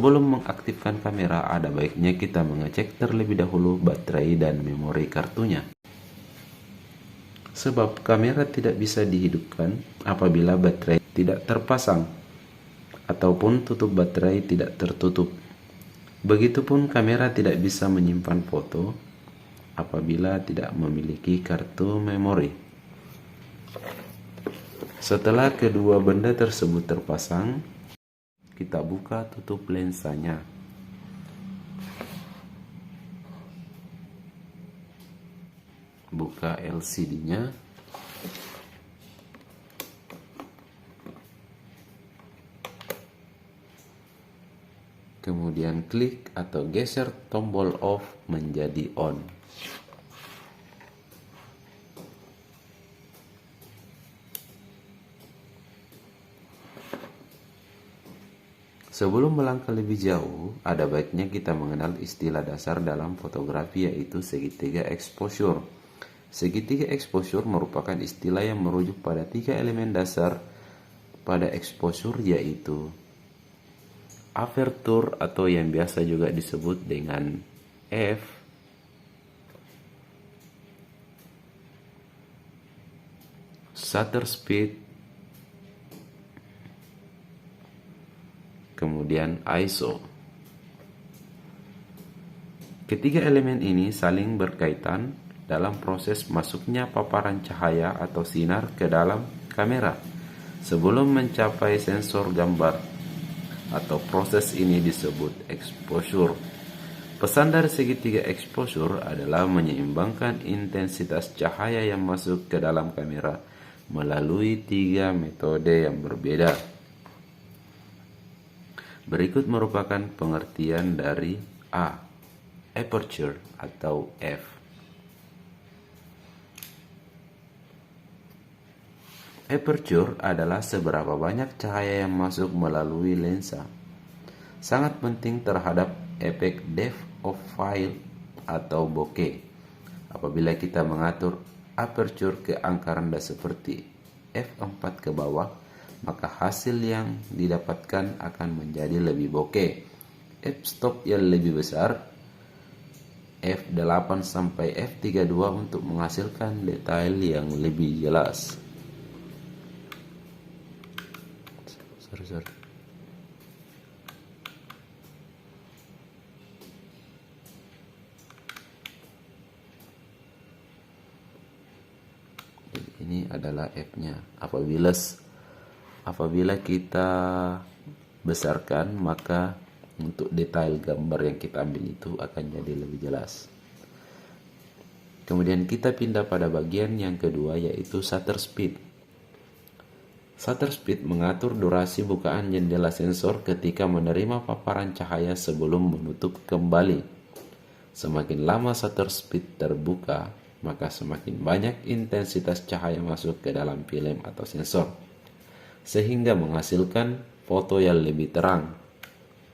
Sebelum mengaktifkan kamera, ada baiknya kita mengecek terlebih dahulu baterai dan memori kartunya. Sebab kamera tidak bisa dihidupkan apabila baterai tidak terpasang ataupun tutup baterai tidak tertutup. Begitupun kamera tidak bisa menyimpan foto apabila tidak memiliki kartu memori. Setelah kedua benda tersebut terpasang, kita buka tutup lensanya. Buka LCD-nya. Kemudian klik atau geser tombol off menjadi on. Sebelum melangkah lebih jauh, ada baiknya kita mengenal istilah dasar dalam fotografi, yaitu segitiga exposure. Segitiga exposure merupakan istilah yang merujuk pada 3 elemen dasar pada exposure, yaitu aperture atau yang biasa juga disebut dengan F, shutter speed, kemudian ISO. Ketiga elemen ini saling berkaitan dalam proses masuknya paparan cahaya atau sinar ke dalam kamera sebelum mencapai sensor gambar, atau proses ini disebut exposure. Pesan dari segitiga exposure adalah menyeimbangkan intensitas cahaya yang masuk ke dalam kamera melalui 3 metode yang berbeda. Berikut merupakan pengertian dari A. Aperture atau F. Aperture adalah seberapa banyak cahaya yang masuk melalui lensa. Sangat penting terhadap efek depth of field atau bokeh. Apabila kita mengatur aperture ke angka rendah seperti f4 ke bawah, maka hasil yang didapatkan akan menjadi lebih bokeh. F-stop yang lebih besar, f8 sampai f32, untuk menghasilkan detail yang lebih jelas. Ini adalah F-nya. Apabila kita besarkan, maka untuk detail gambar yang kita ambil itu akan jadi lebih jelas. Kemudian kita pindah pada bagian yang kedua, yaitu shutter speed. Shutter speed mengatur durasi bukaan jendela sensor ketika menerima paparan cahaya sebelum menutup kembali. Semakin lama shutter speed terbuka, maka semakin banyak intensitas cahaya masuk ke dalam film atau sensor, sehingga menghasilkan foto yang lebih terang.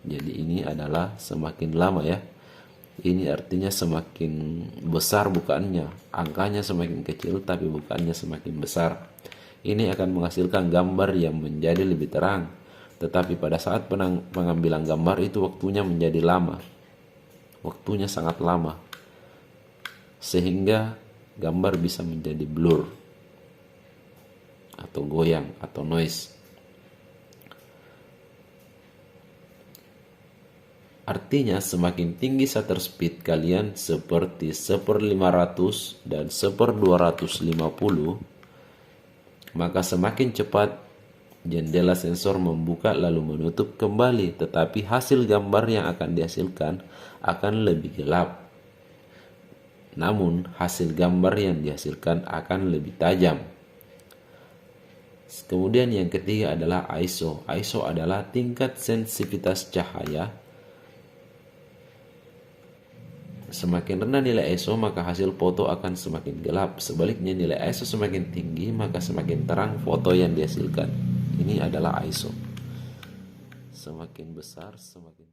Jadi ini adalah semakin lama ya. Ini artinya semakin besar bukaannya. Angkanya semakin kecil tapi bukaannya semakin besar. Ini akan menghasilkan gambar yang menjadi lebih terang. Tetapi pada saat pengambilan gambar itu waktunya menjadi lama. Waktunya sangat lama. Sehingga gambar bisa menjadi blur atau goyang atau noise. Artinya semakin tinggi shutter speed kalian seperti 1/500 dan 1/250, maka semakin cepat jendela sensor membuka lalu menutup kembali, tetapi hasil gambar yang akan dihasilkan akan lebih gelap. Namun hasil gambar yang dihasilkan akan lebih tajam. Kemudian yang ketiga adalah ISO. ISO adalah tingkat sensitivitas cahaya. Semakin rendah nilai ISO, maka hasil foto akan semakin gelap. Sebaliknya, nilai ISO semakin tinggi, maka semakin terang foto yang dihasilkan. Ini adalah ISO. Semakin besar, semakin